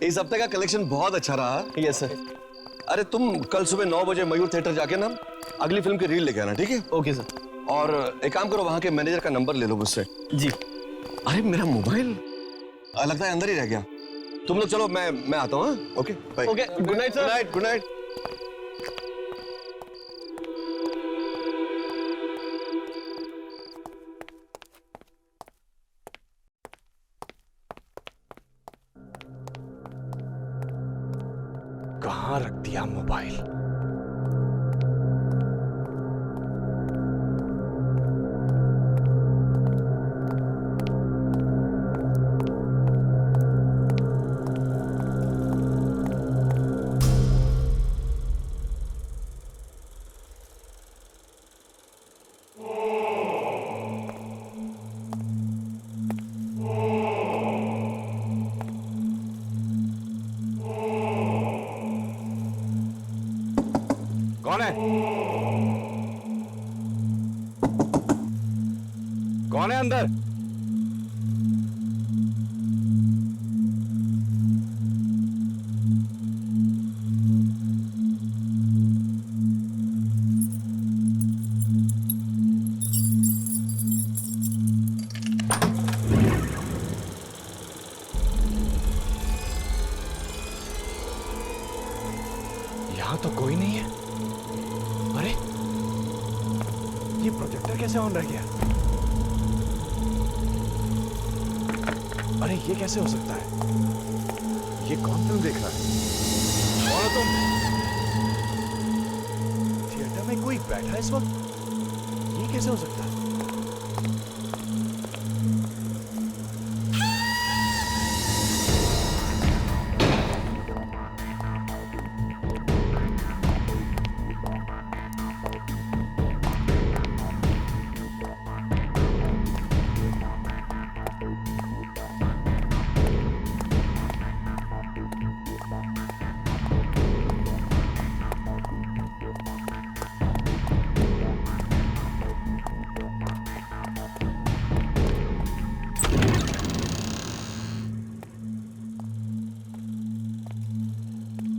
इस हफ्ते का कलेक्शन बहुत अच्छा रहा। Yes sir. अरे तुम कल सुबह 9 बजे मयूर थिएटर जाके ना अगली फिल्म की रील लेके आना, ठीक है? Okay sir. और एक काम करो, वहां के मैनेजर का नंबर ले लो मुझसे। जी। अरे मेरा मोबाइल लगता है अंदर ही रह गया। तुम लोग चलो, मैं आता हूँ। Okay bye. Okay, good night sir. Good night, good night. कहाँ रख दिया मोबाइल? कौन है? कौन है अंदर? यहां तो कोई नहीं है। अरे ये प्रोजेक्टर कैसे ऑन रह गया? अरे ये कैसे हो सकता है? ये कौन फिल्म देख रहा है? कौन हो तुम? थिएटर में कोई बैठा है इस वक्त? ये कैसे हो सकता है?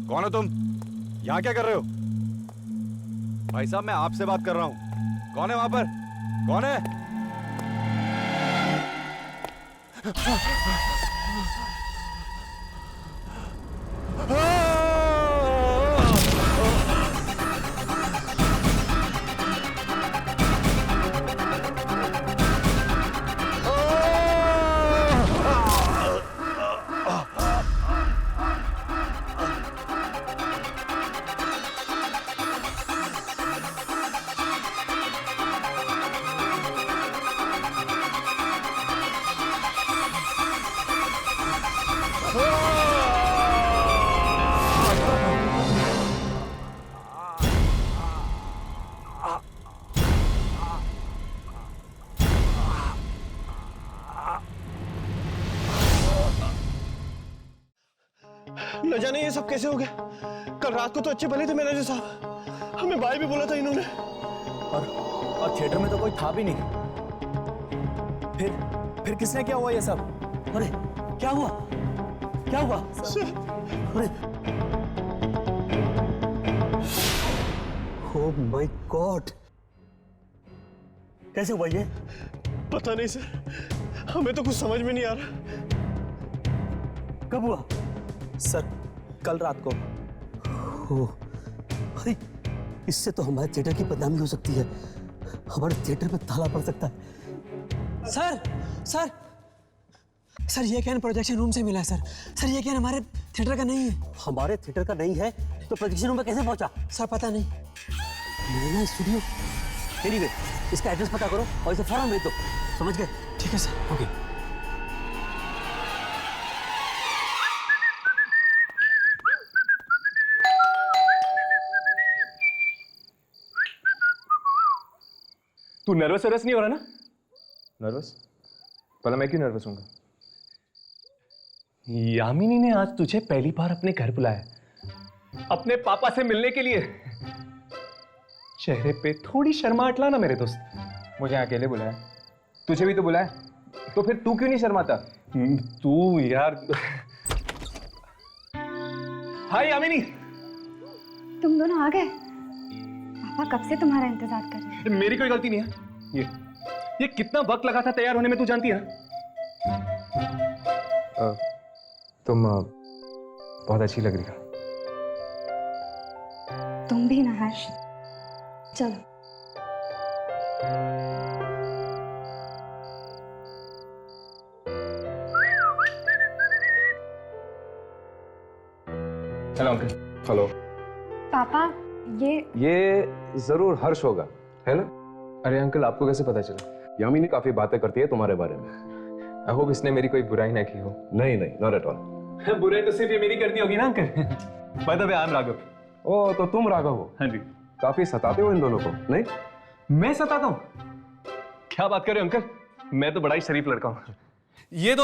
कौन हो तुम? यहां क्या कर रहे हो? भाई साहब, मैं आपसे बात कर रहा हूं। कौन है वहां पर? कौन है? न जाने ये सब कैसे हो गया। कल रात को तो अच्छे भले थे मैनेजर साहब, हमें बाय भी बोला था इन्होंने। और थिएटर में तो कोई था भी नहीं। फिर किसने क्या हुआ ये सब? अरे क्या हुआ? क्या हुआ? अरे ओह माय गॉड, कैसे हुआ ये? पता नहीं सर, हमें तो कुछ समझ में नहीं आ रहा। कब हुआ? सर कल रात को। ओह, अरे इससे तो हमारे थिएटर की बदनामी हो सकती है, हमारे थिएटर पे ताला पड़ सकता है। सर सर सर ये कैन प्रोजेक्शन रूम से मिला है सर। सर ये कैन हमारे थिएटर का नहीं है। हमारे थिएटर का नहीं है तो प्रोजेक्शन रूम में कैसे पहुंचा? सर पता नहीं। मेरा स्टूडियो। एनीवे, इसका एड्रेस पता करो और इसे फौरन भेज दो। समझ गए? ठीक है सर। ओके। तू नर्वस नहीं हो रहा ना? नर्वस? भला मैं क्यों नर्वस हूँगा? यामिनी ने आज तुझे पहली बार अपने घर बुलाया, अपने पापा से मिलने के लिए। चेहरे पे थोड़ी शर्माहट ला ना मेरे दोस्त। मुझे अकेले बुलाया, तुझे भी तो बुलाया, तो फिर तू क्यों नहीं शर्माता? तू यार हाय यामिनी। तुम दोनों आ गए? पापा कब से तुम्हारा इंतजार कर रहे हैं। मेरी कोई गलती नहीं है। ये कितना वक्त लगा था तैयार होने में, तू जानती है ना? तुम बहुत अच्छी लग रही हो। तुम भी ना हर्ष। चलो। Hello uncle. हेलो। पापा ये जरूर हर्ष होगा, है ना? अरे अंकल, आपको कैसे पता चला? यामिनी काफी बातें करती है तुम्हारे बारे में। आई होप इसने मेरी कोई बुराई ना की हो। नहीं नहीं, नॉट एट ऑल। बुराई तो सिर्फ ये मेरी करती होगी ना uncle. By the way, I am Raghav. ओ, तो तुम राघव हो? हाँ जी। काफी सताते हो इन दोनों को, नहीं? मैं सताता हूँ? क्या बात कर रहे हो अंकल, मैं तो बड़ा ही शरीफ लड़का हूँ। ये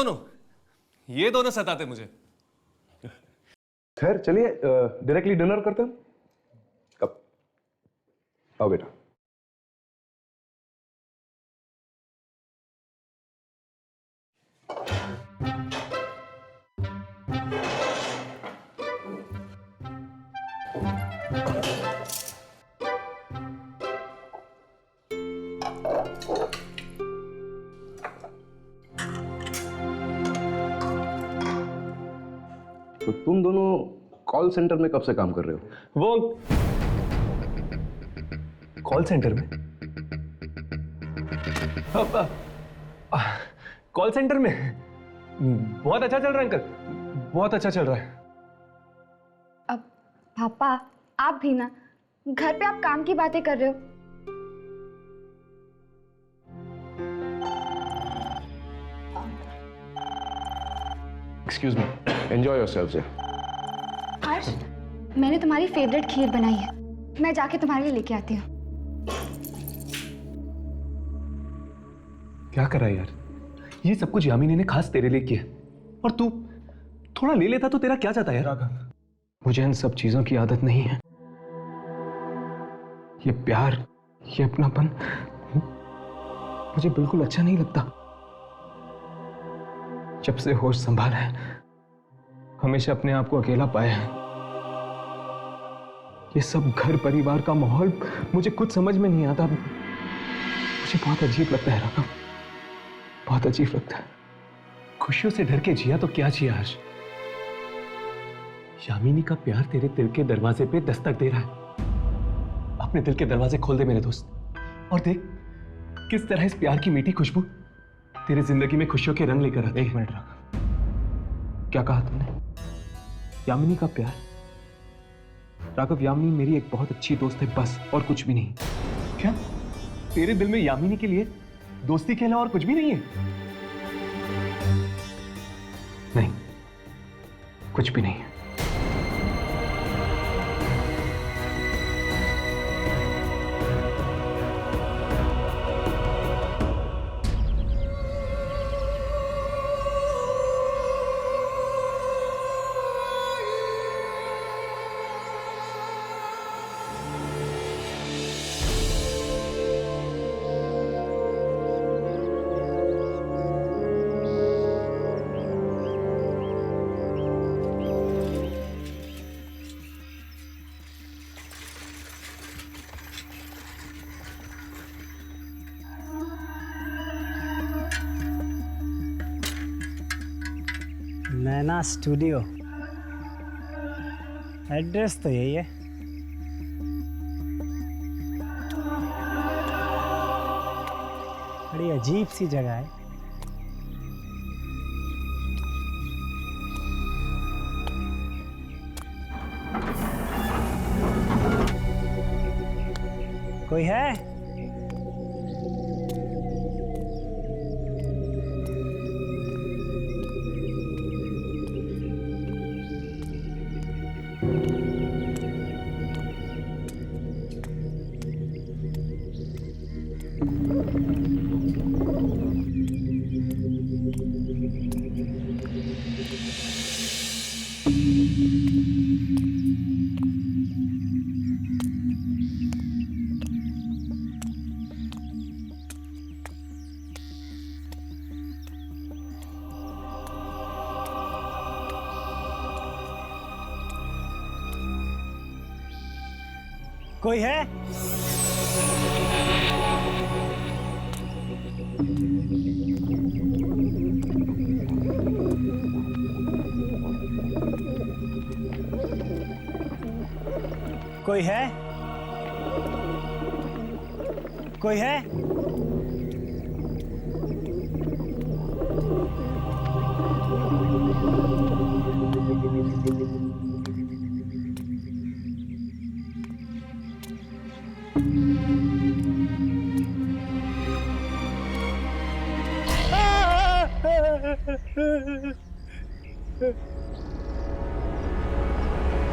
दोनों सताते मुझे। खैर चलिए, डायरेक्टली डिनर करते हैं। कब? आओ बेटा। तो तुम दोनों कॉल सेंटर में कब से काम कर रहे हो? वो कॉल सेंटर में? कॉल सेंटर में बहुत अच्छा चल रहा है अंकल, बहुत अच्छा चल रहा है। अब पापा आप भी ना, घर पे आप काम की बातें कर रहे हो। Excuse me, enjoy yourselves. Harsh, मैंने तुम्हारी फेवरेट खीर बनाई है, मैं जाके तुम्हारे लिए लेके आती हूँ। क्या कर रहा है यार? ये सब कुछ यामिनी ने खास तेरे लिए किया, और तू थोड़ा ले लेता तो तेरा क्या जाता है यार? मुझे इन सब चीजों की आदत नहीं है। ये प्यार, ये अपनापन मुझे बिल्कुल अच्छा नहीं लगता। जब से होश संभाला है, हमेशा अपने आप को अकेला पाया है। ये सब घर परिवार का माहौल मुझे कुछ समझ में नहीं आता। मुझे बहुत अजीब लगता है राघव, बहुत अजीब लगता है। खुशियों से डर के जिया तो क्या जिया हर्ष? यामिनी का प्यार तेरे दिल के दरवाजे पे दस्तक दे रहा है। अपने दिल के दरवाजे खोल दे मेरे दोस्त, और देख किस तरह इस प्यार की मीठी खुशबू तेरी जिंदगी में खुशियों के रंग लेकर आती है। एक मिनट राघव, क्या कहा तुमने? यामिनी का प्यार? राघव, यामिनी मेरी एक बहुत अच्छी दोस्त है बस, और कुछ भी नहीं। क्या तेरे दिल में यामिनी के लिए दोस्ती के अलावा और कुछ भी नहीं है? नहीं, कुछ भी नहीं है। नैना स्टूडियो, एड्रेस तो यही है। बड़ी अजीब सी जगह है। कोई है? कोई है? कोई है? कोई है?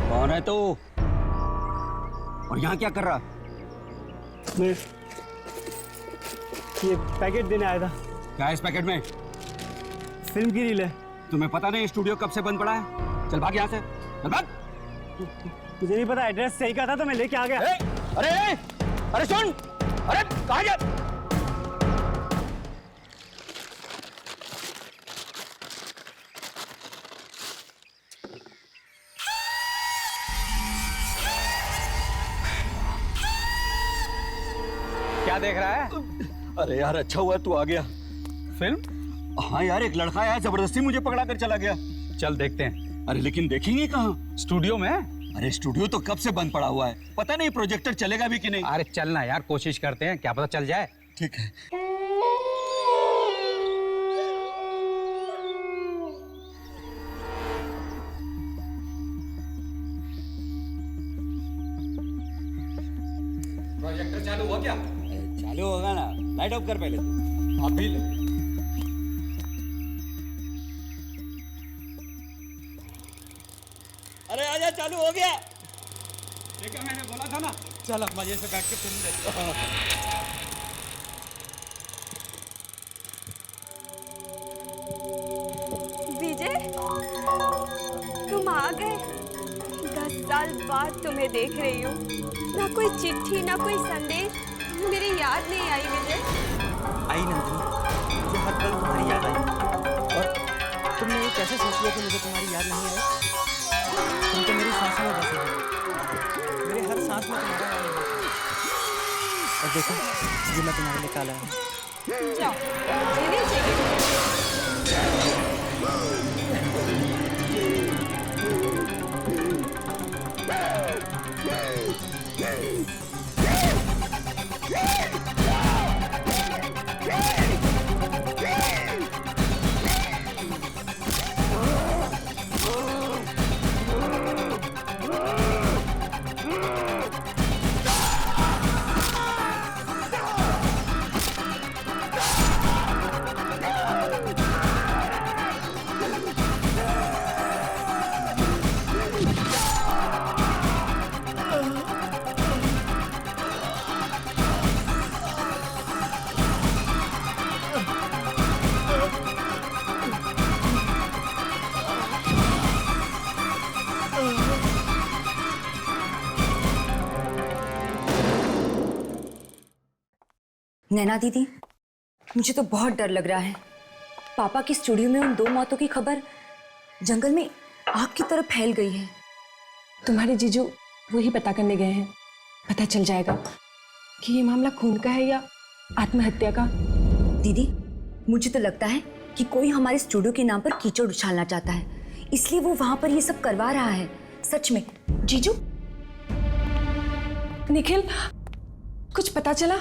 कौन है तू? और यहाँ क्या कर रहा? मैं ये पैकेट देने आया था। क्या है इस पैकेट में? फिल्म की रील है। तुम्हें पता नहीं स्टूडियो कब से बंद पड़ा है? चल भाग यहाँ से, चल भाग। मुझे नहीं पता, एड्रेस सही का था तो मैं लेके आ गया। अरे अरे सुन, अरे कहाँ जा? क्या देख रहा है? अरे यार अच्छा हुआ तू आ गया। फिल्म? हाँ यार, एक लड़का आया जबरदस्ती मुझे पकड़ा कर चला गया। चल देखते हैं। अरे लेकिन देखेंगे कहाँ? स्टूडियो में? अरे स्टूडियो तो कब से बंद पड़ा हुआ है, पता नहीं प्रोजेक्टर चलेगा भी कि नहीं। अरे चलना यार, कोशिश करते हैं, क्या पता चल जाए। ठीक है। प्रोजेक्टर चालू हुआ क्या? चालू होगा ना, लाइट ऑफ कर पहले तू। अभी ले। अरे आजा, चालू हो गया। देखा, मैंने बोला था ना। चल अब मजे से बैठ के फिल्म देखते हैं। विजय, तुम आ गए। 10 साल बाद तुम्हें देख रही हूँ। ना कोई चिट्ठी, ना कोई संदेश, मेरी याद नहीं आई विजय। आई नंदिनी, मुझे हर पल तुम्हारी याद आई। और तुमने ये कैसे सोच लिया कि मुझे तुम्हारी याद नहीं आई? तुम तो मेरी सांसों में बसे हो। मेरे हर सांस में तुम्हारा नाम है। और देखो, ये मैं तुम्हारे लिए काला हूँ। जाओ, मुझे नहीं चाहिए। नैना दीदी, मुझे तो बहुत डर लग रहा है। पापा की स्टूडियो में उन 2 मौतों की खबर जंगल में आग की तरह फैल गई है। तुम्हारे जीजू वही पता करने गए हैं। पता चल जाएगा कि ये मामला खून का है या आत्महत्या का। दीदी, मुझे तो लगता है कि कोई हमारे स्टूडियो के नाम पर कीचड़ उछालना चाहता है, इसलिए वो वहां पर ये सब करवा रहा है। सच में जीजू? निखिल, कुछ पता चला?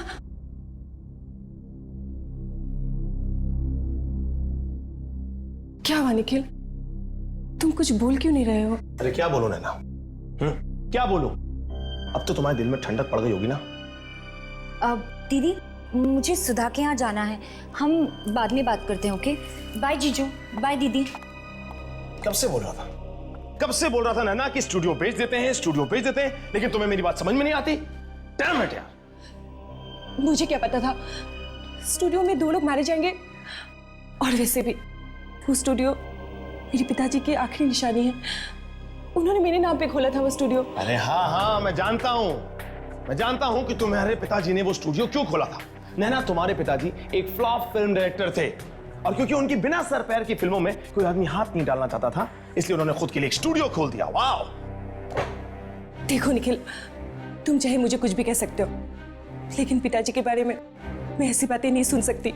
क्या हुआ निखिल? तुम कुछ बोल क्यों नहीं रहे हो? अरे क्या बोलूं नैना? क्या बोलूं? अब तो तुम्हारे दिल में ठंडक पड़ गई होगी ना? अब दीदी, मुझे सुधा के यहाँ जाना है, हम बाद में बात करते हैं। ओके, बाय जीजू, बाय दीदी। कब से बोल रहा था? कब से बोल रहा था नैना कि स्टूडियो भेज देते हैं, स्टूडियो भेज देते हैं, लेकिन तुम्हें मेरी बात समझ में नहीं आती। डैम इट यार। मुझे क्या पता था स्टूडियो में 2 लोग मारे जाएंगे। और वैसे भी वो स्टूडियो मेरे पिताजी की आखिरी निशानी है। उन्होंने मेरे नाम पे खोला था वो स्टूडियो। अरे हाँ, मैं जानता हूँ कि तुम्हारे पिताजी ने वो स्टूडियो क्यों खोला था। नैना, तुम्हारे पिताजी एक फ्लॉप फिल्म डायरेक्टर थे, और क्योंकि उनकी बिना सर पैर की फिल्मों में कोई आदमी हाथ नहीं डालना चाहता था, इसलिए उन्होंने खुद के लिए एक स्टूडियो खोल दिया। वाह! देखो निखिल, तुम चाहे मुझे कुछ भी कह सकते हो, लेकिन पिताजी के बारे में मैं ऐसी बातें नहीं सुन सकती।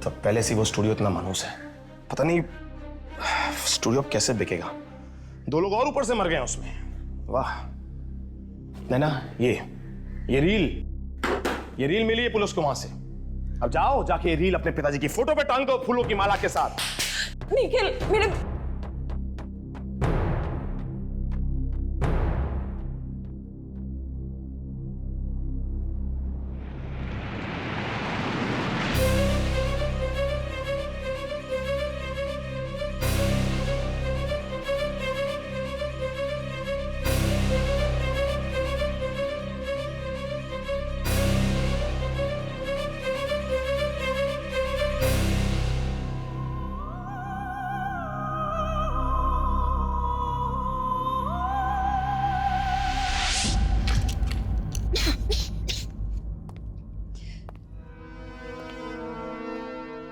तो पहले से वो स्टूडियो इतना मानूस है, पता नहीं स्टूडियो कैसे बिकेगा। 2 लोग और ऊपर से मर गए हैं उसमें। वाह नैना, ये रील मिली है पुलिस को वहां से। अब जाओ, जाके ये रील अपने पिताजी की फोटो पे टांग दो फूलों की माला के साथ। निखिल, मेरे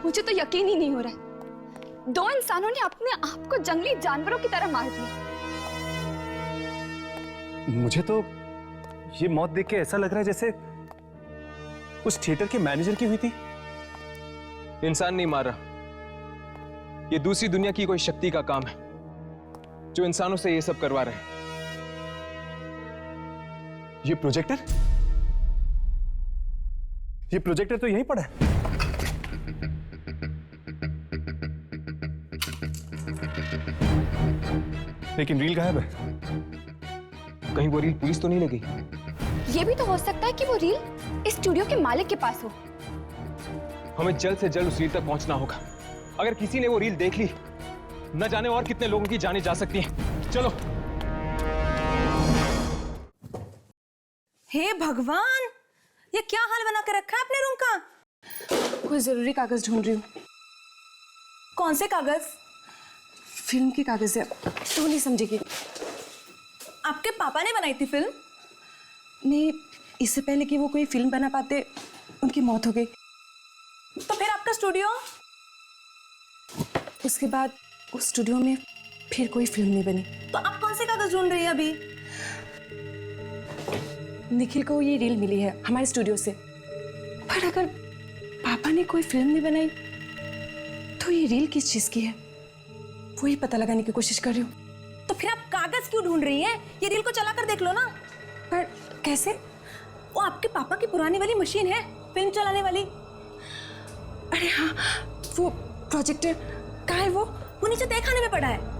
मुझे तो यकीन ही नहीं हो रहा है, 2 इंसानों ने अपने आप को जंगली जानवरों की तरह मार दिया। मुझे तो ये मौत देख के ऐसा लग रहा है जैसे उस थिएटर के मैनेजर की हुई थी। इंसान नहीं मार रहा, ये दूसरी दुनिया की कोई शक्ति का काम है जो इंसानों से ये सब करवा रहे हैं। ये प्रोजेक्टर तो यहीं पड़ा है। लेकिन रील गायब है। कहीं वो रील पुलिस तो नहीं लगी? ये भी तो हो सकता है कि वो रील इस स्टूडियो के मालिक के पास हो। हमें जल्द से जल्द उस रील तक पहुंचना होगा। अगर किसी ने वो रील देख ली, न जाने और कितने लोगों की जानें जा सकती हैं। चलो। हे भगवान, ये क्या हाल बना के रखा है अपने रूम का? कोई जरूरी कागज ढूंढ रही हूँ। कौन से कागज? फिल्म की कागज है, तो नहीं समझेगी। आपके पापा ने बनाई थी फिल्म? नहीं, इससे पहले कि वो कोई फिल्म बना पाते उनकी मौत हो गई। तो फिर आपका स्टूडियो? उसके बाद उस स्टूडियो में फिर कोई फिल्म नहीं बनी। तो आप कौन से कागज ढूंढ रही हैं अभी? निखिल को ये रील मिली है हमारे स्टूडियो से, पर अगर पापा ने कोई फिल्म नहीं बनाई तो ये रील किस चीज की है, वही पता लगाने की कोशिश कर रही हूँ। तो फिर आप कागज क्यों ढूंढ रही हैं? ये रील को चला कर देख लो ना। पर कैसे? वो आपके पापा की पुरानी वाली मशीन है फिल्म चलाने वाली। अरे हाँ, वो प्रोजेक्टर कहाँ है? वो नीचे तहखाने में पड़ा है।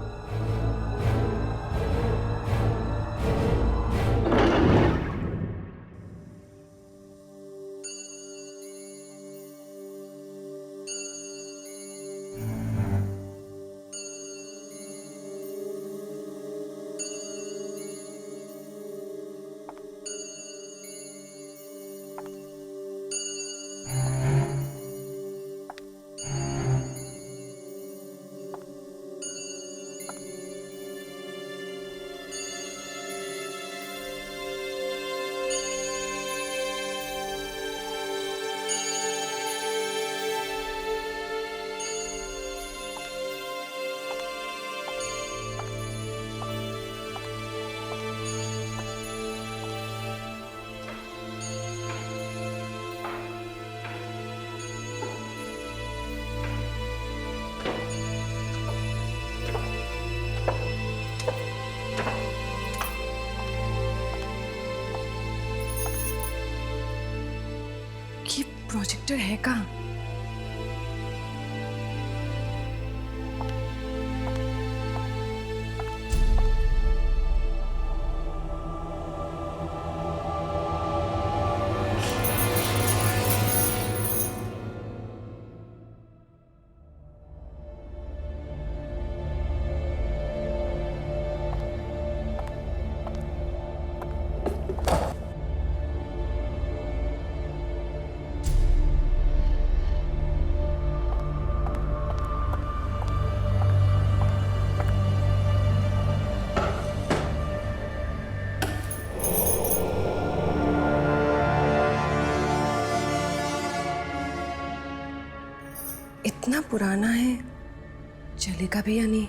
ये प्रोजेक्टर है कहाँ? इतना पुराना है, चलेगा भी या नहीं?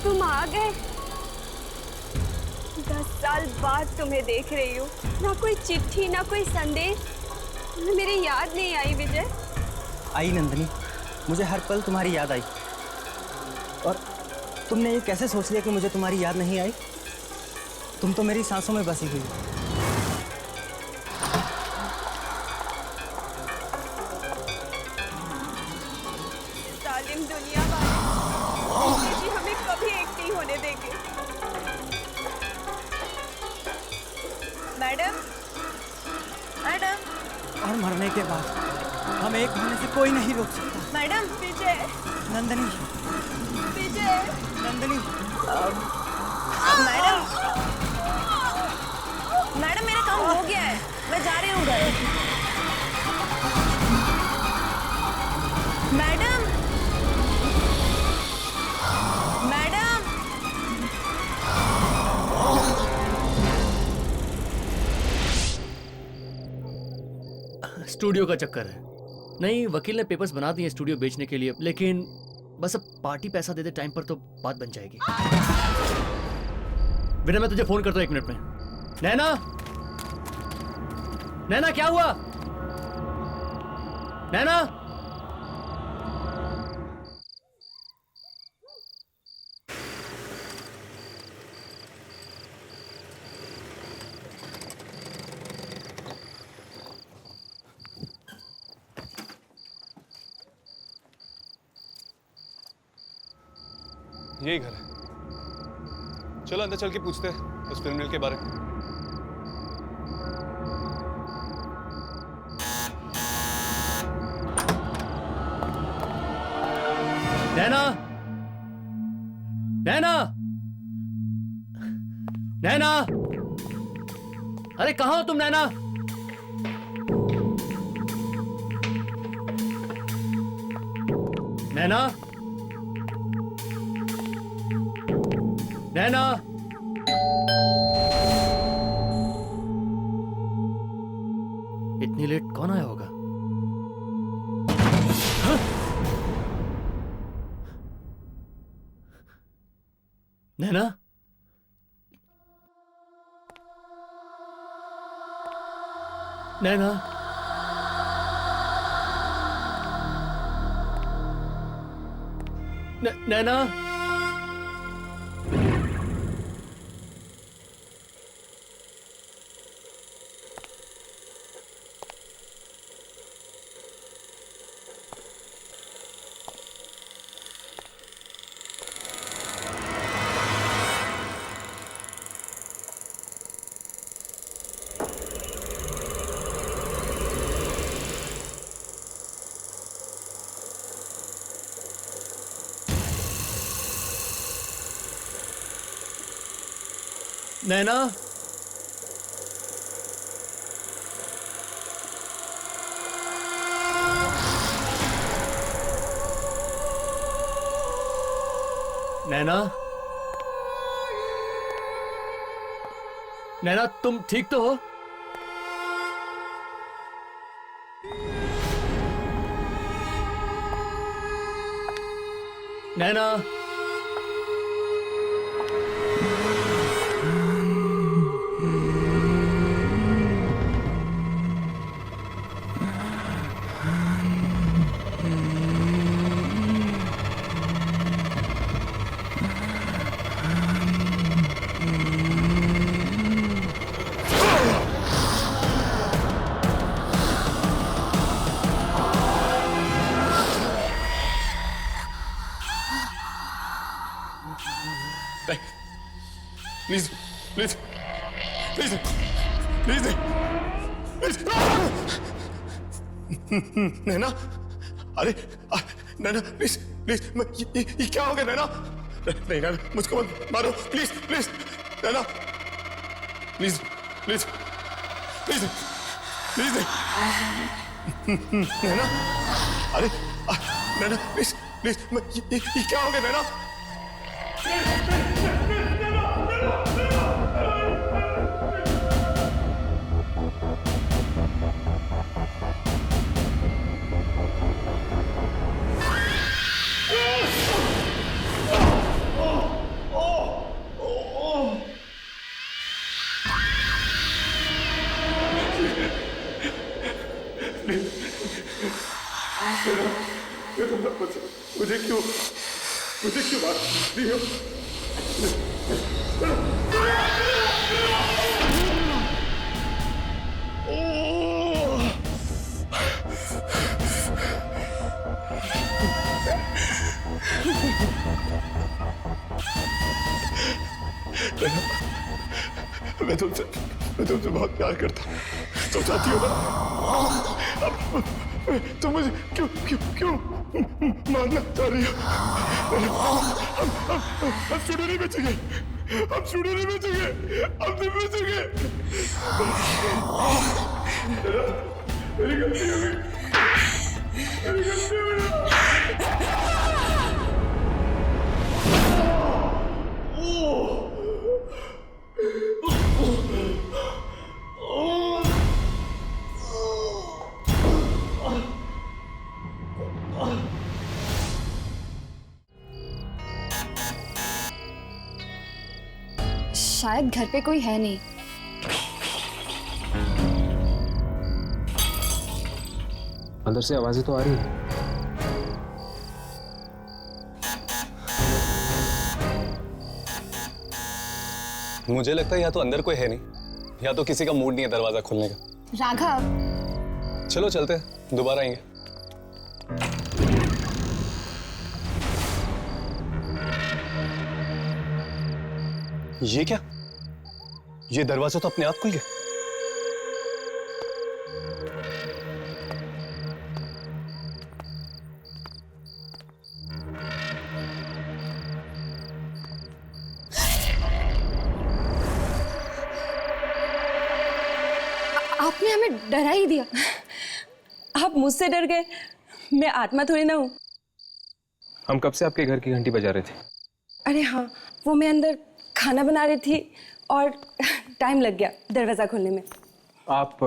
तुम आ गए। 10 साल बाद तुम्हें देख रही हूँ। ना कोई चिट्ठी, ना कोई संदेश। तुम्हें मेरी याद नहीं आई विजय? आई नंदिनी, मुझे हर पल तुम्हारी याद आई। और तुमने ये कैसे सोच लिया कि मुझे तुम्हारी याद नहीं आई? तुम तो मेरी सांसों में बसी हुई हो। जालिम दुनिया वाले जी हमें कभी एक नहीं होने देंगे। Madam, madam. और मरने के बाद हम एक होने से कोई नहीं रोक सकता। मैडम, विजय। नंदिनी, विजय। नंदिनी। मैडम, मैडम मेरा काम हो गया है, मैं जा रही हूँ घर। Madam, madam. स्टूडियो का चक्कर है। नहीं, वकील ने पेपर्स बना दिए स्टूडियो बेचने के लिए, लेकिन बस अब पार्टी पैसा दे दे टाइम पर तो बात बन जाएगी। विनय, मैं तुझे फोन करता हूं 1 मिनट में। नैना, नैना क्या हुआ? नैना, यही घर है। चलो अंदर चल के पूछते हैं उस फिल्म रील के बारे में। नैना, नैना, नैना, अरे कहाँ हो तुम नैना? नैना, नैना, इतनी लेट कौन आया होगा? हाँ? नैना, नैना, नैना, नैना, नैना, नैना, तुम ठीक तो हो? नैना, please please please please Naina, अरे नैना प्लीज प्लीज, ये क्या हो गया नैना? नहीं नैना, मुझको मत मारो please please Naina, please please please please Naina, अरे नैना प्लीज प्लीज, ये क्या हो गया नैना? मुझे क्यों मार रही हो? मैं तुमसे बहुत प्यार करता हूँ। तुम चाहती हो ना? तुम मुझे क्यों मारना चाह रही हो? हम स्टूडियो नहीं बेचेंगे। हम नहीं बेचेंगे। मेरी गलती हो गई। शायद घर पे कोई है नहीं। अंदर से आवाजें तो आ रही है। मुझे लगता है या तो अंदर कोई है नहीं या तो किसी का मूड नहीं है दरवाजा खोलने का। राघव, चलो चलते हैं, दोबारा आएंगे। ये क्या? ये दरवाजा तो अपने आप खुल गया। आपने हमें डरा ही दिया। आप मुझसे डर गए? मैं आत्मा थोड़ी ना हूँ। हम कब से आपके घर की घंटी बजा रहे थे। अरे हाँ, वो मैं अंदर खाना बना रही थी और टाइम लग गया दरवाज़ा खोलने में। आप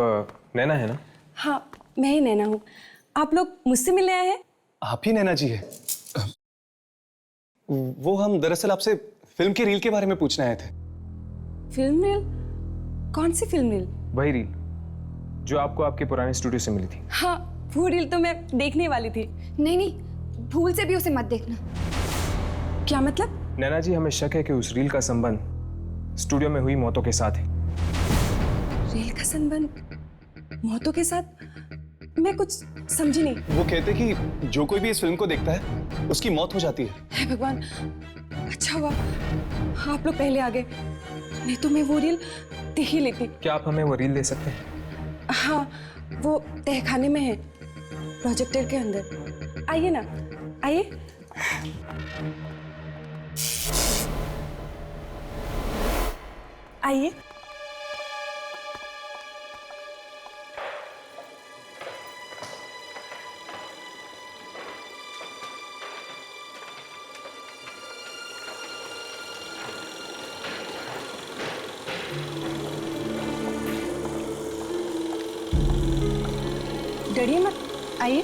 नैना है ना? हाँ, मैं ही नैना हूँ। आप लोग मुझसे मिलने आए हैं? आप ही नैना जी है? वो हम दरअसल आपसे फिल्म की रील के बारे में पूछने आए थे। Film reel? कौन सी फिल्म रील? वही रील जो आपको आपके पुराने स्टूडियो से मिली थी। हाँ, वो रील तो मैं देखने वाली थी। नहीं, भूल से भी उसे मत देखना। क्या मतलब? नैना जी, हमें शक है कि उस रील का संबंध स्टूडियो में हुई मौतों के साथ है। रील का संबंध मौतों के साथ? मैं कुछ समझी नहीं। वो कहते कि जो कोई भी इस फिल्म को देखता है उसकी मौत हो जाती है। हे भगवान, अच्छा हुआ आप लोग पहले आ गए, नहीं तो मैं वो रील देख ही लेती। क्या आप हमें वो रील दे सकते हैं? हाँ, वो तहखाने में है, प्रोजेक्टर के अंदर। आइए ना, आइए। आइए। डरिए मत, आइए।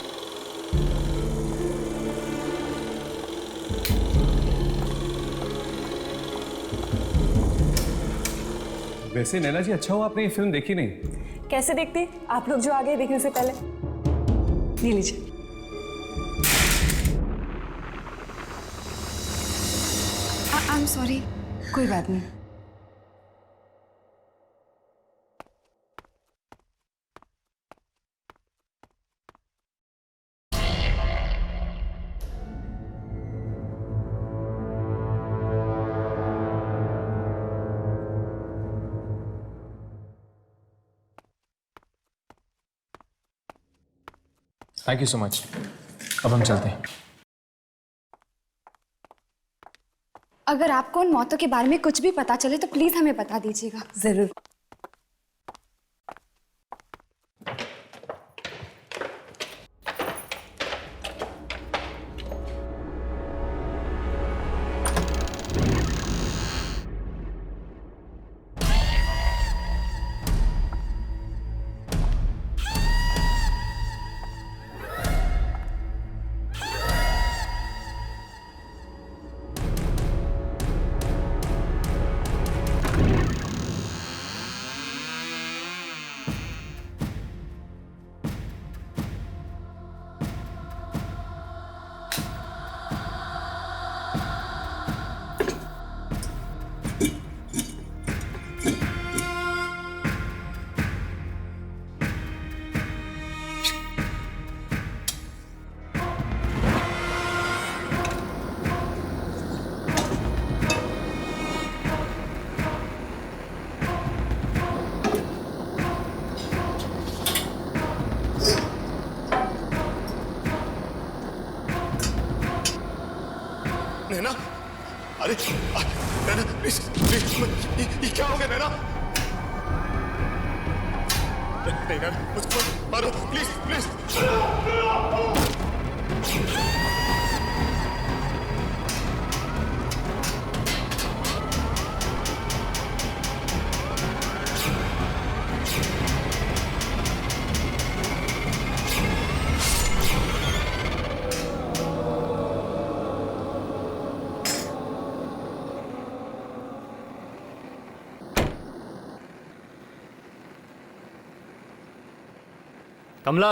वैसे नैना जी, अच्छा हो आपने ये फिल्म देखी नहीं। कैसे देखते आप लोग जो आ गए देखने से पहले। ले लीजिए। I am sorry. कोई बात नहीं। Thank you so much. अब हम चलते हैं। अगर आपको उन मौतों के बारे में कुछ भी पता चले तो प्लीज हमें बता दीजिएगा। जरूर। अरे नैना प्लीज प्लीज, ये क्या हो गया नैना? नहीं नैना मुझको मारो प्लीज प्लीज। कमला,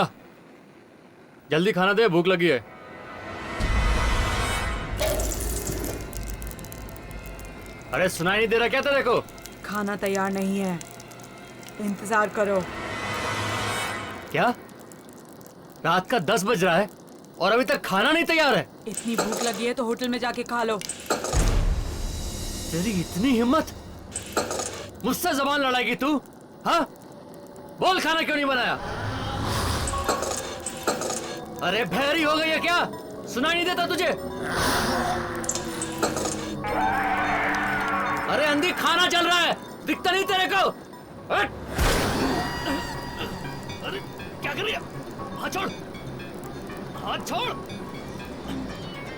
जल्दी खाना दे, भूख लगी है। अरे सुनाई नहीं दे रहा क्या तेरे को? खाना तैयार नहीं है, इंतजार करो। क्या? रात का 10 बज रहा है और अभी तक खाना नहीं तैयार है? इतनी भूख लगी है तो होटल में जाके खा लो। तेरी इतनी हिम्मत, मुझसे जबान लड़ाएगी तू? हाँ, बोल खाना क्यों नहीं बनाया? अरे भैरी हो गई है क्या? सुनाई नहीं देता तुझे? अरे अंधी, खाना चल रहा है, दिखता नहीं तेरे को? अरे क्या कर रही है? हाथ छोड़, हाथ छोड़,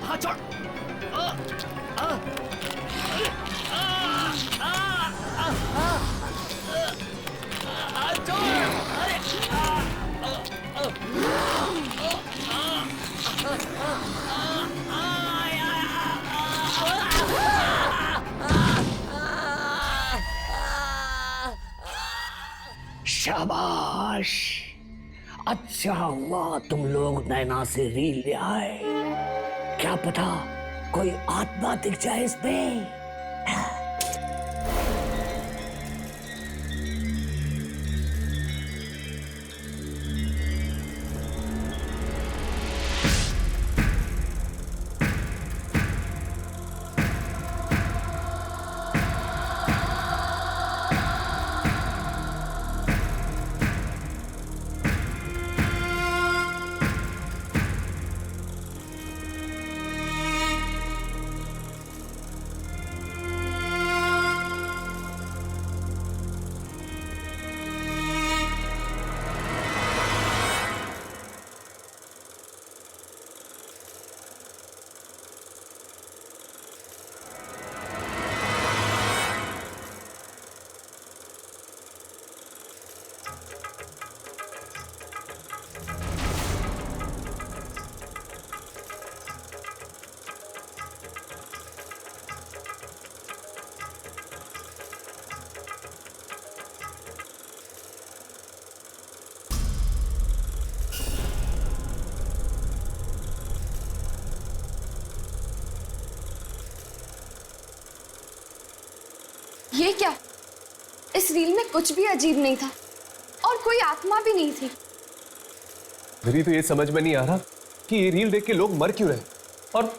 हाथ छोड़। हाथ छोड़। शाबाश, अच्छा हुआ तुम लोग नैना से रील ले आए। क्या पता कोई आत्मा दिख जाए इसमें। ये क्या? इस रील में कुछ भी अजीब नहीं था और कोई आत्मा भी नहीं थी। मेरी तो ये समझ में नहीं आ रहा कि ये रील देख के लोग मर क्यों रहे और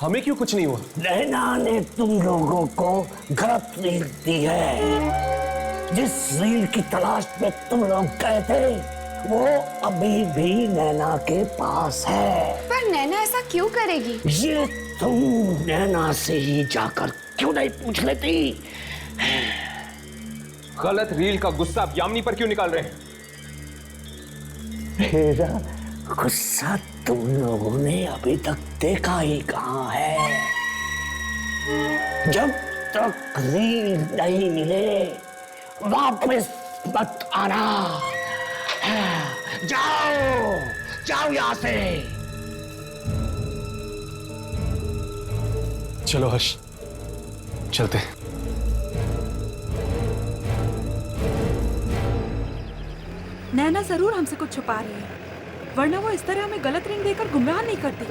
हमें क्यों कुछ नहीं हुआ। नैना ने तुम लोगों को गलत रील दी है। जिस रील की तलाश में तुम लोग गए थे वो अभी भी नैना के पास है। पर नैना ऐसा क्यों करेगी? ये तुम नैना से ही जाकर क्यों नहीं पूछ लेती? गलत रील का गुस्सा आप यामिनी पर क्यों निकाल रहे हैं? मेरा गुस्सा तुम लोगों ने अभी तक देखा ही कहां है। जब तक रील नहीं मिले वापस मत आना। जाओ जाओ यहां से। चलो हर्ष, चलते। नैना जरूर हमसे कुछ छुपा रही है, वरना वो इस तरह हमें गलत रिंग देकर गुमराह नहीं करती।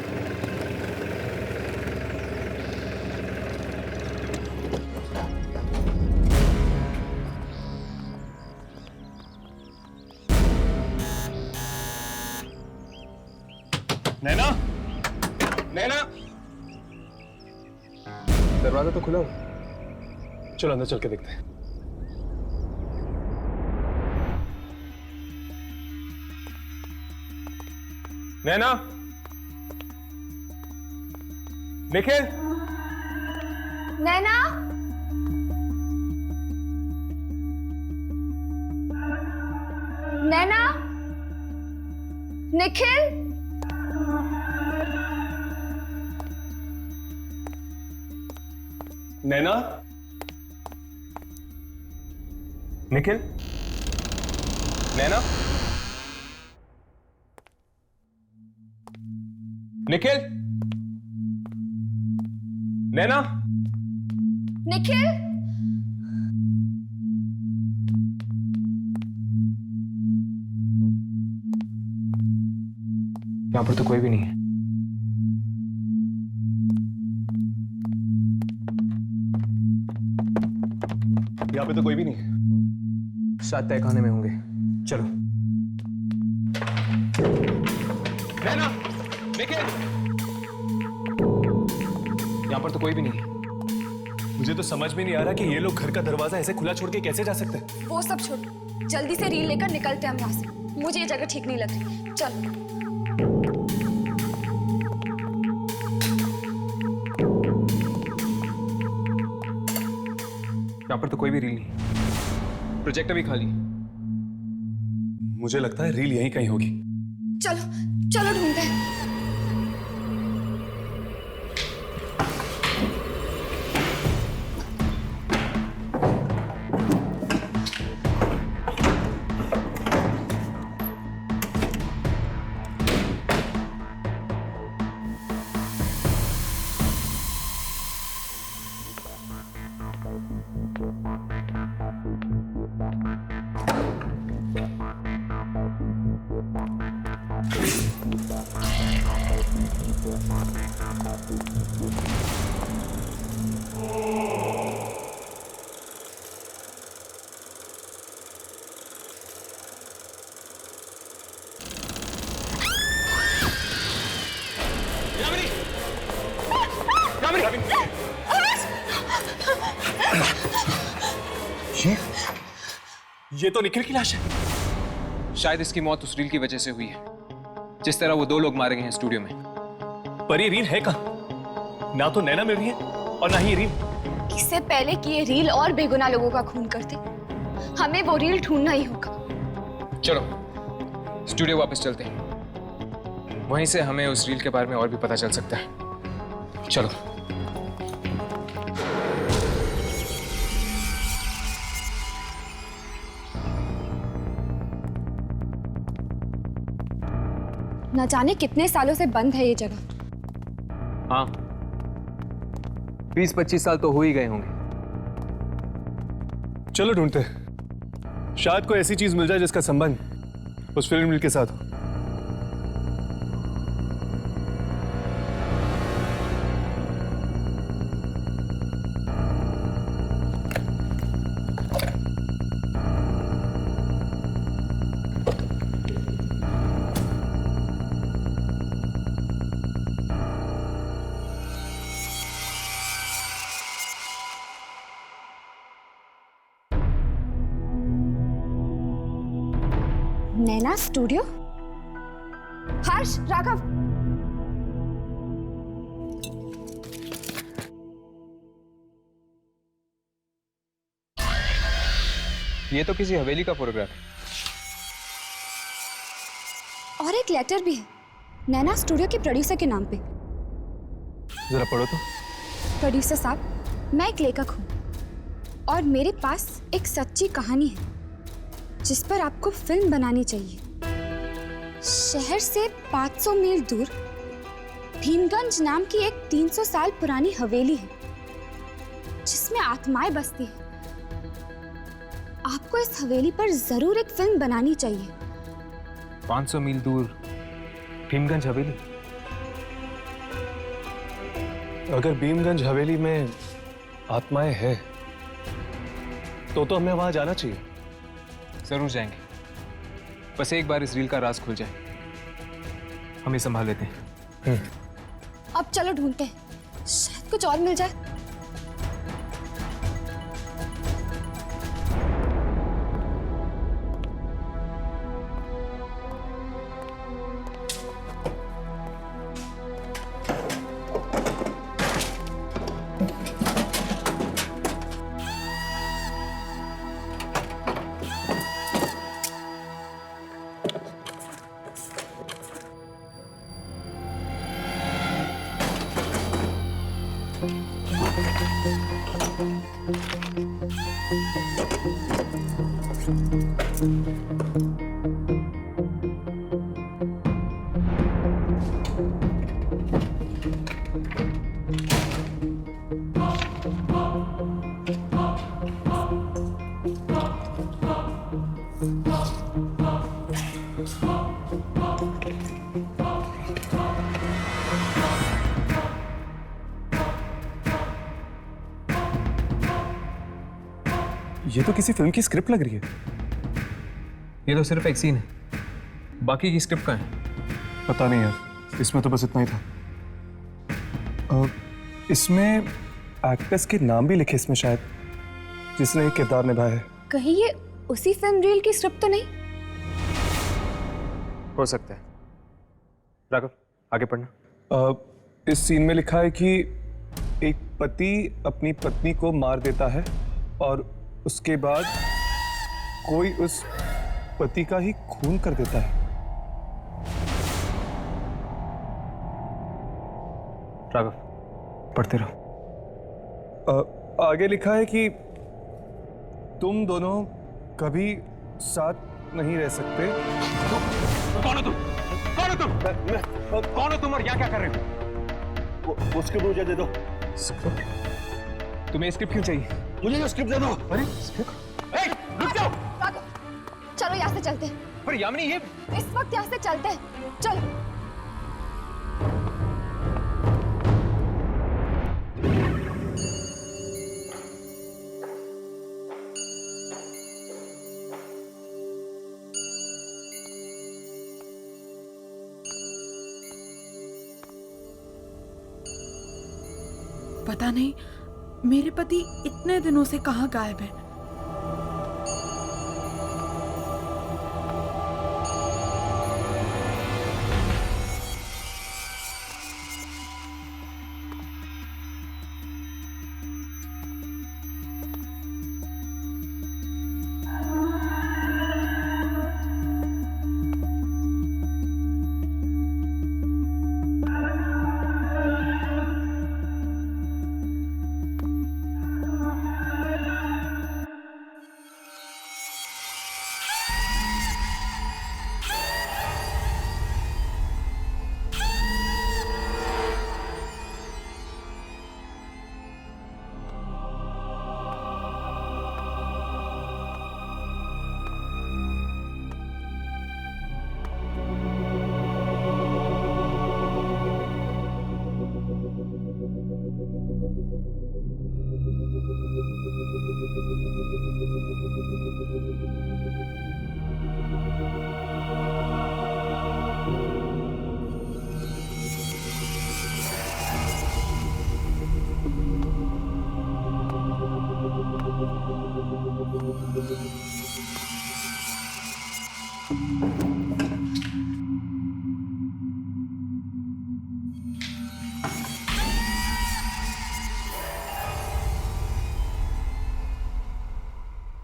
नैना, नैना, दरवाजा तो खुला हो, चलो अंदर चल के देखते हैं। नैना, निखिल, नैना, नैना, निखिल, नैना, निखिल, नैना, निखिल, नैना, निखिल, यहाँ पर तो कोई भी नहीं है। यहाँ पे तो कोई भी नहीं है। शायद तहखाने में होंगे। चलो। नैना, निखिल, यहाँ पर तो कोई भी नहीं है। मुझे तो समझ में नहीं आ रहा कि ये लोग घर का दरवाजा ऐसे खुला छोड़ के कैसे जा सकते हैं। वो सब छोड़, जल्दी से रील लेकर निकलते हैं हम यहाँ से। मुझे ये जगह ठीक नहीं लग रही। चल। यहाँ पर तो कोई भी रील नहीं। प्रोजेक्टर भी खाली। मुझे लगता है रील यहीं कहीं होगी। चलो चलो ढूंढते हैं। ये तो निखिल की लाश है। शायद इसकी मौत उस रील की वजह से हुई है, जिस तरह वो 2 लोग मारे गए हैं स्टूडियो में। पर ये रील है कहाँ? ना तो नैना मिल रही है और ना ही ये रील। इससे पहले कि ये रील और बेगुनाह लोगों का खून करते, हमें वो रील ढूंढना ही होगा। चलो स्टूडियो वापस चलते हैं। वहीं से हमें उस रील के बारे में और भी पता चल सकता है। चलो। न जाने कितने सालों से बंद है ये जगह। हाँ, 20-25 साल तो हो ही गए होंगे। चलो ढूंढते हैं। शायद कोई ऐसी चीज मिल जाए जिसका संबंध उस फिल्म रील के साथ हो। नैना स्टूडियो। हर्ष, राघव, ये तो किसी हवेली का फोटोग्राफ है। और एक लेटर भी है नैना स्टूडियो के प्रोड्यूसर के नाम पे। जरा पढ़ो तो। प्रोड्यूसर साहब, मैं एक लेखक हूँ और मेरे पास एक सच्ची कहानी है जिस पर आपको फिल्म बनानी चाहिए। शहर से 500 मील दूर भीमगंज नाम की एक 300 साल पुरानी हवेली है जिसमें आत्माएं बसती हैं। आपको इस हवेली पर जरूर एक फिल्म बनानी चाहिए। 500 मील दूर भीमगंज हवेली। अगर भीमगंज हवेली में आत्माएं हैं तो हमें वहां जाना चाहिए। जरूर जाएंगे, बस एक बार इस रील का राज खुल जाए। हम ये संभाल लेते हैं। अब चलो ढूंढते हैं, शायद कुछ और मिल जाए। ये तो किसी फिल्म की स्क्रिप्ट लग रही है। ये तो सिर्फ एक सीन है, बाकी की स्क्रिप्ट कहाँ है? पता नहीं यार, इसमें तो बस इतना ही था। इसमें एक्टर्स के नाम भी लिखे इसमें शायद, जिसने ये किरदार निभाया है। कहीं ये उसी फिल्म रील की स्क्रिप्ट तो नहीं? हो सकता है। राघव आगे पढ़ना। इस सीन में लिखा है कि एक पति अपनी पत्नी को मार देता है और उसके बाद कोई उस पति का ही खून कर देता है। राघव पढ़ते रहो। आगे लिखा है कि तुम दोनों कभी साथ नहीं रह सकते। कौन हो तुम? कौन हो तुम? कौन हो तुम और यहाँ क्या कर रहे हो? वो स्क्रिप्ट मुझे दे दो। तुम्हें स्क्रिप्ट क्यों चाहिए? मुझे ये स्क्रिप्ट दे दो। अरे रुक जाओ। चलो यहाँ से चलते हैं। पर यामिनी ये इस वक्त यहाँ से चलते हैं, चलो। पता नहीं मेरे पति इतने दिनों से कहाँ गायब है।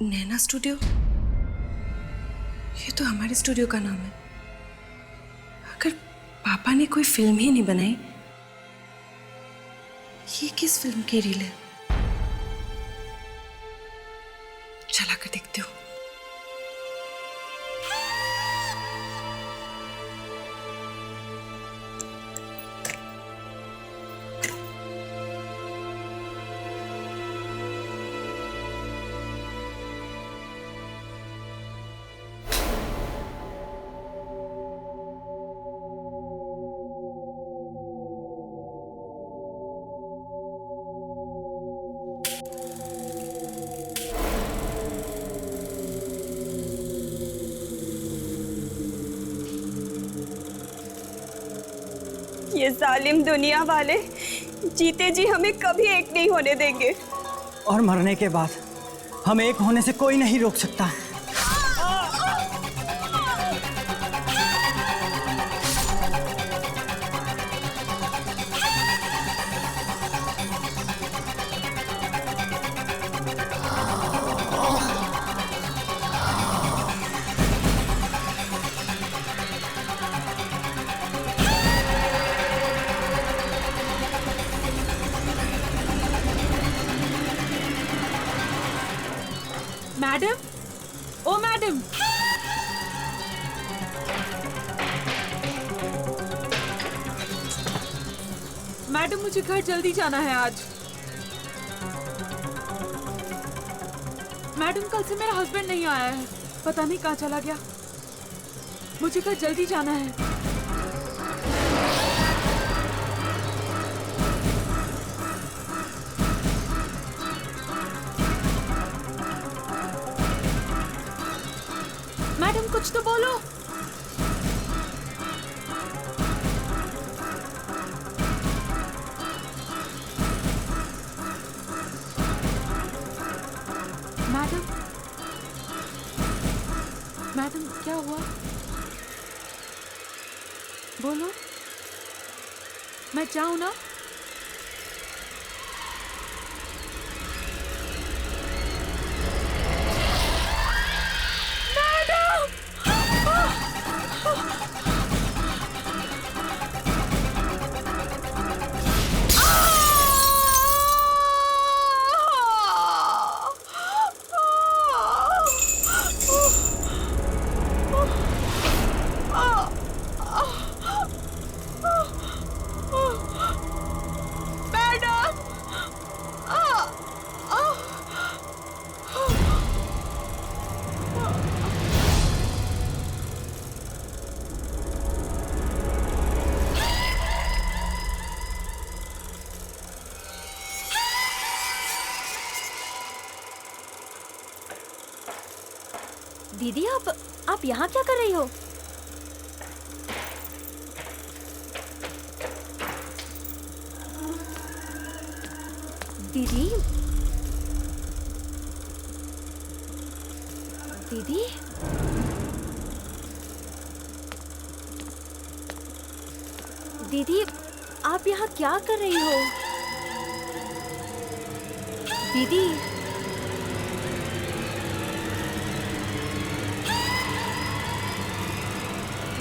नैना स्टूडियो, ये तो हमारे स्टूडियो का नाम है। अगर पापा ने कोई फिल्म ही नहीं बनाई, ये किस फिल्म की रील है? चला कर देखती हूँ। ये जालिम दुनिया वाले जीते जी हमें कभी एक नहीं होने देंगे। और मरने के बाद हम एक होने से कोई नहीं रोक सकता। मैडम, ओ मैडम, मैडम मुझे घर जल्दी जाना है आज। मैडम कल से मेरा हस्बैंड नहीं आया है, पता नहीं कहाँ चला गया। मुझे घर जल्दी जाना है। मैडम कुछ तो बोलो। मैडम, मैडम क्या हुआ? बोलो, मैं जाऊं ना? दीदी आप यहाँ क्या कर रही हो? दीदी, दीदी, दीदी आप यहाँ क्या कर रही हो? दीदी,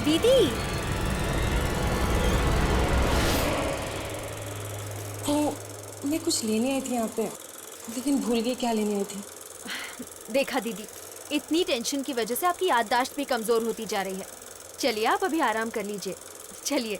दीदी, तो मैं कुछ लेने आई थी यहाँ पे, लेकिन भूल गई क्या लेने आई थी। देखा दीदी, इतनी टेंशन की वजह से आपकी याददाश्त भी कमजोर होती जा रही है। चलिए आप अभी आराम कर लीजिए, चलिए।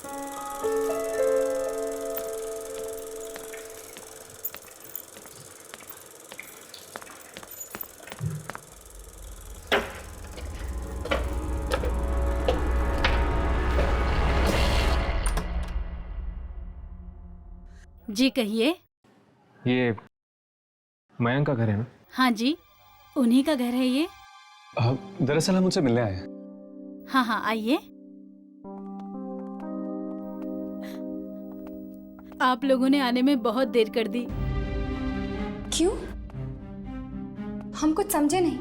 जी कहिए। ये मयंक का घर है ना? हाँ जी, उन्हीं का घर है ये। दरअसल हम उनसे मिलने आए हैं। हाँ हाँ आइए। आप लोगों ने आने में बहुत देर कर दी। क्यों? हम कुछ समझे नहीं।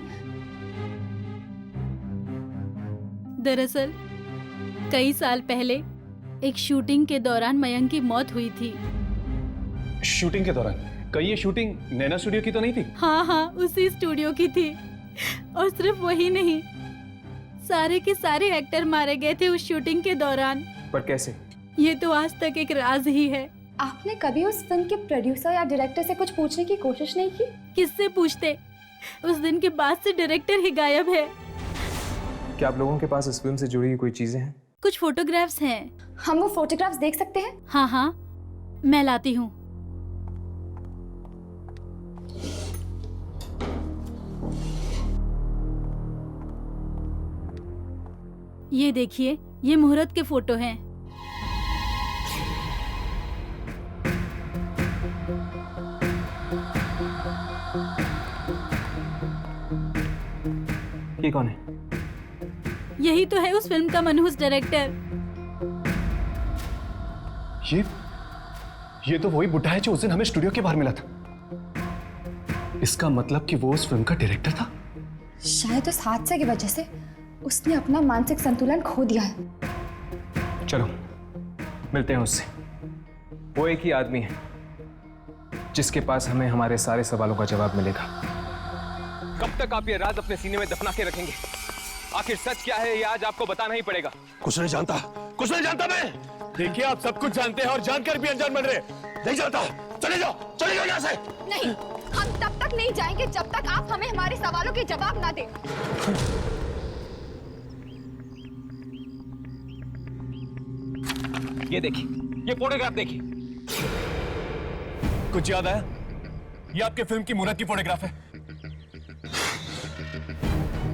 दरअसल कई साल पहले एक शूटिंग के दौरान मयंक की मौत हुई थी। शूटिंग के दौरान? कहीं ये शूटिंग नैना स्टूडियो की तो नहीं थी? हाँ हाँ उसी स्टूडियो की थी। और सिर्फ वही नहीं, सारे के सारे एक्टर मारे गए थे उस शूटिंग के दौरान। पर कैसे? ये तो आज तक एक राज ही है। आपने कभी उस फिल्म के प्रोड्यूसर या डायरेक्टर से कुछ पूछने की कोशिश नहीं की? किससे पूछते? उस दिन के बाद से डायरेक्टर ही गायब है। क्या आप लोगों के पास इस फिल्म से जुड़ी कोई चीजें हैं? कुछ फोटोग्राफ्स हैं। हम वो फोटोग्राफ्स देख सकते हैं? हाँ हाँ मैं लाती हूँ। ये देखिए, ये मुहूर्त के फोटो हैं। ये कौन है? यही तो है उस फिल्म का मनहूस डायरेक्टर। ये तो वही बुड्ढा है जो उस दिन हमें स्टूडियो के बाहर मिला था। इसका मतलब कि वो उस फिल्म का डायरेक्टर था। शायद उस हादसे की वजह से उसने अपना मानसिक संतुलन खो दिया है। चलो मिलते हैं उससे। वो एक ही आदमी है जिसके पास हमें हमारे सारे सवालों का जवाब मिलेगा। कब तक आप ये राज अपने सीने में दफना के रखेंगे? आखिर सच क्या है ये आज आपको बताना ही पड़ेगा। कुछ नहीं जानता, कुछ नहीं जानता मैं। देखिए आप सब कुछ जानते हैं और जानकर भी अनजान बन रहे। नहीं जानता, चले जाओ यहाँ से। नहीं, हम तब तक तक नहीं जाएंगे जब तक आप हमें हमारे सवालों के जवाब ना दें। ये देखिए, ये फोटोग्राफ देखिए। कुछ याद आया? ये आपके फिल्म की मुहूर्त की फोटोग्राफ है।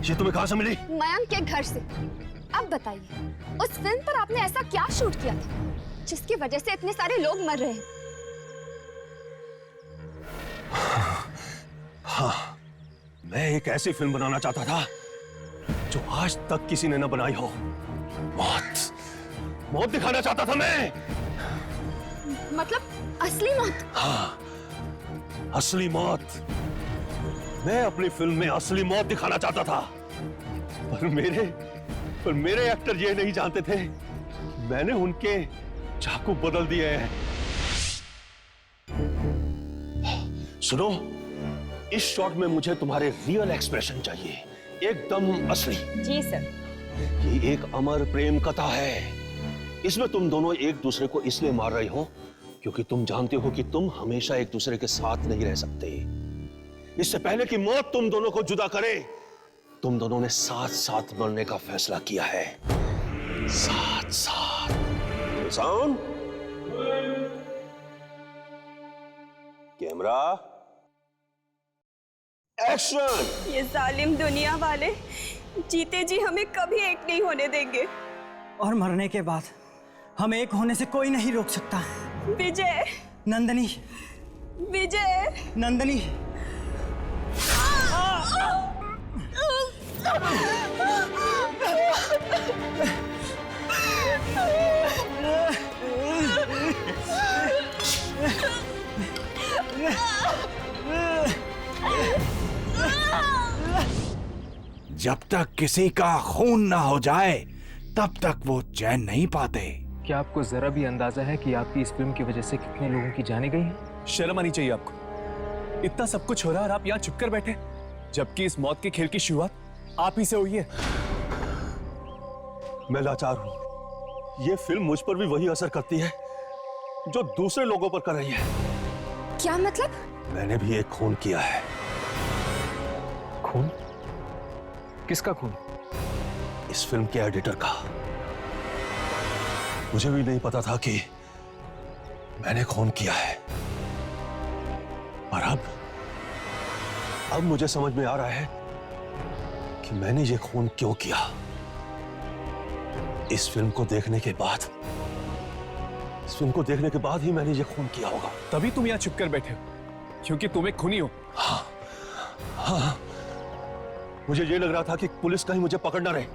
ये तुम्हें कहां से मिली? मयंक के घर से। अब बताइए, उस फिल्म पर आपने ऐसा क्या शूट किया था जिसकी वजह से इतने सारे लोग मर रहे हैं? हाँ, मैं एक ऐसी फिल्म बनाना चाहता था जो आज तक किसी ने न बनाई हो। मौत, मौत दिखाना चाहता था मैं। मतलब असली मौत? हाँ, असली मौत। मैं अपनी फिल्म में असली मौत दिखाना चाहता था, पर मेरे एक्टर ये नहीं जानते थे मैंने उनके चाकू बदल दिए हैं। सुनो, इस शॉट में मुझे तुम्हारे रियल एक्सप्रेशन चाहिए, एकदम असली। जी सर। ये एक अमर प्रेम कथा है। इसमें तुम दोनों एक दूसरे को इसलिए मार रहे हो क्योंकि तुम जानते हो कि तुम हमेशा एक दूसरे के साथ नहीं रह सकते। इससे पहले कि मौत तुम दोनों को जुदा करे, तुम दोनों ने साथ साथ मरने का फैसला किया है। साथ साथ। Sound, camera, action. ये जालिम दुनिया वाले जीते जी हमें कभी एक नहीं होने देंगे। और मरने के बाद हमें एक होने से कोई नहीं रोक सकता। विजय, नंदनी, विजय, नंदनी। जब तक किसी का खून ना हो जाए तब तक वो चैन नहीं पाते। क्या आपको जरा भी अंदाजा है कि आपकी इस फिल्म की वजह से कितने लोगों की जानें गई हैं? शर्म आनी चाहिए आपको। इतना सब कुछ हो रहा है और आप यहाँ चुप कर बैठे, जबकि इस मौत के खेल की शुरुआत आप ही से हुई है। मैं लाचार हूं। ये फिल्म मुझ पर भी वही असर करती है जो दूसरे लोगों पर कर रही है। क्या मतलब? मैंने भी एक खून किया है। खून? किसका खून? इस फिल्म के एडिटर का। मुझे भी नहीं पता था कि मैंने खून किया है, और अब मुझे समझ में आ रहा है कि मैंने ये खून क्यों किया। इस फिल्म को देखने के बाद ही मैंने ये खून किया होगा। तभी तुम यहाँ चुप कर बैठे हो, क्योंकि तुम एक खूनी हो। हाँ, मुझे ये लग रहा था कि पुलिस कहीं मुझे पकड़ ना रहे,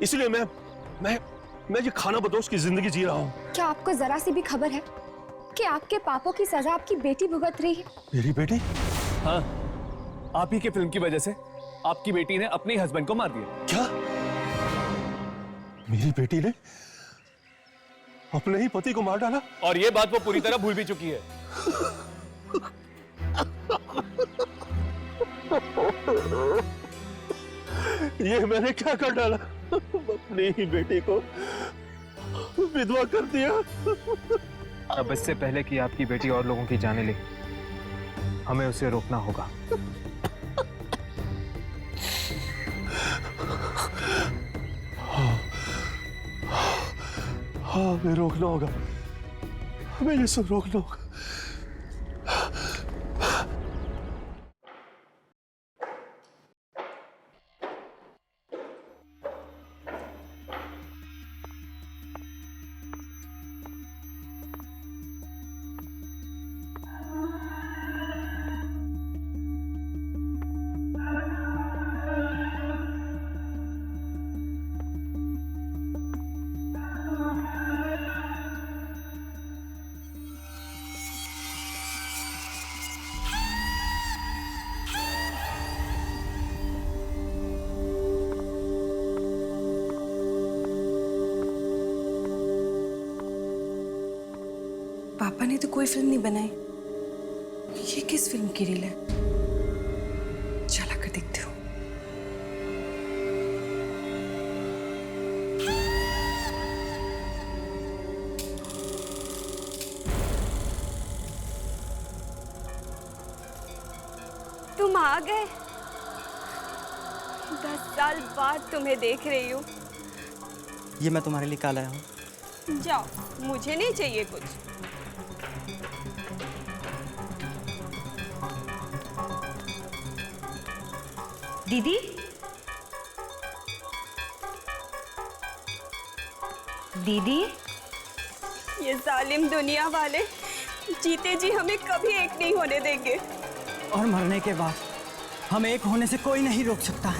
इसलिए मैं ये खाना बदोश की जिंदगी जी रहा हूँ। क्या आपको जरा सी भी खबर है कि आपके पापों की सजा आपकी बेटी भुगत रही है? मेरी बेटी? हाँ, आप ही के फिल्म की वजह से आपकी बेटी ने अपने हस्बैंड को मार दिया। क्या? मेरी बेटी ने अपने ही पति को मार डाला? और ये बात वो पूरी तरह भूल भी चुकी है। ये मैंने क्या कर डाला? अपनी ही बेटी को विधवा कर दिया। अब इससे पहले कि आपकी बेटी और लोगों की जाने ले, हमें उसे रोकना होगा। हाँ, हमें रोकना होगा, हमें ये सब रोकना होगा। पापा ने तो कोई फिल्म नहीं बनाई, ये किस फिल्म की रील है? चला कर देखती हूँ। तुम आ गए। 10 साल बाद तुम्हें देख रही हूँ। ये मैं तुम्हारे लिए कल आया हूँ। जाओ, मुझे नहीं चाहिए कुछ। दीदी, दीदी, ये जालिम दुनिया वाले जीते जी हमें कभी एक नहीं होने देंगे। और मरने के बाद हम एक होने से कोई नहीं रोक सकता।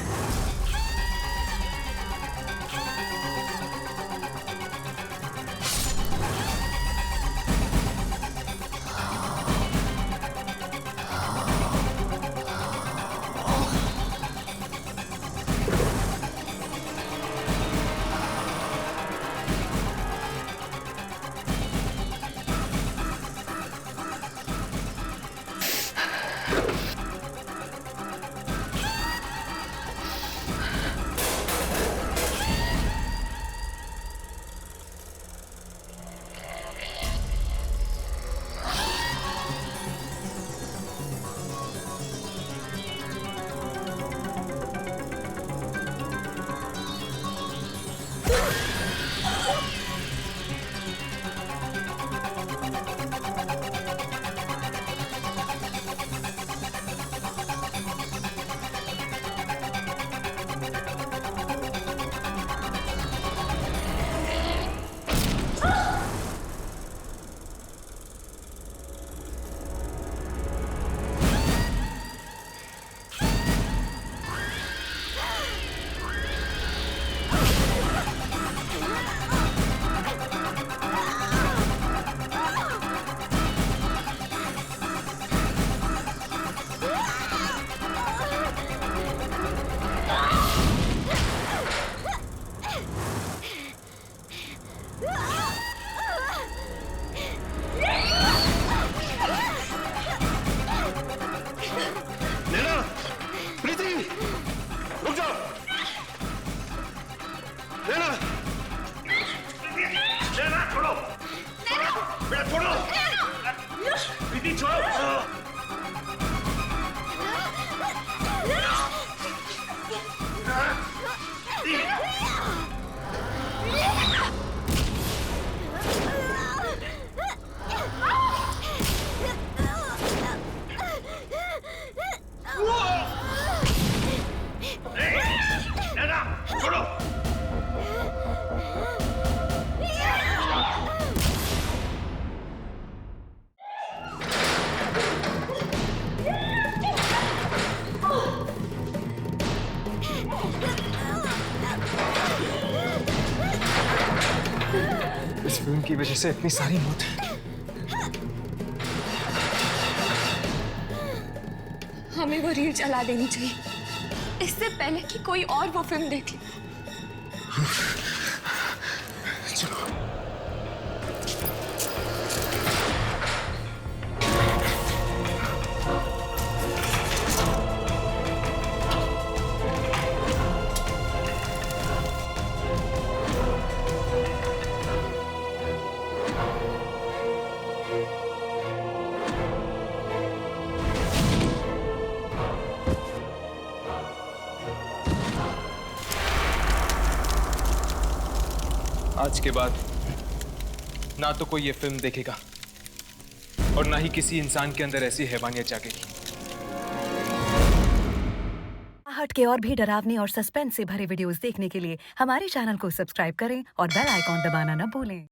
इस फिल्म की वजह से इतनी सारी मौत। हमें वो रील चला देनी चाहिए इससे पहले कि कोई और वो फिल्म देख ले। आज के बाद ना तो कोई ये फिल्म देखेगा और ना ही किसी इंसान के अंदर ऐसी हैवानियत जागेगी। हट के और भी डरावनी और सस्पेंस से भरे वीडियोस देखने के लिए हमारे चैनल को सब्सक्राइब करें और बेल आइकॉन दबाना न भूलें।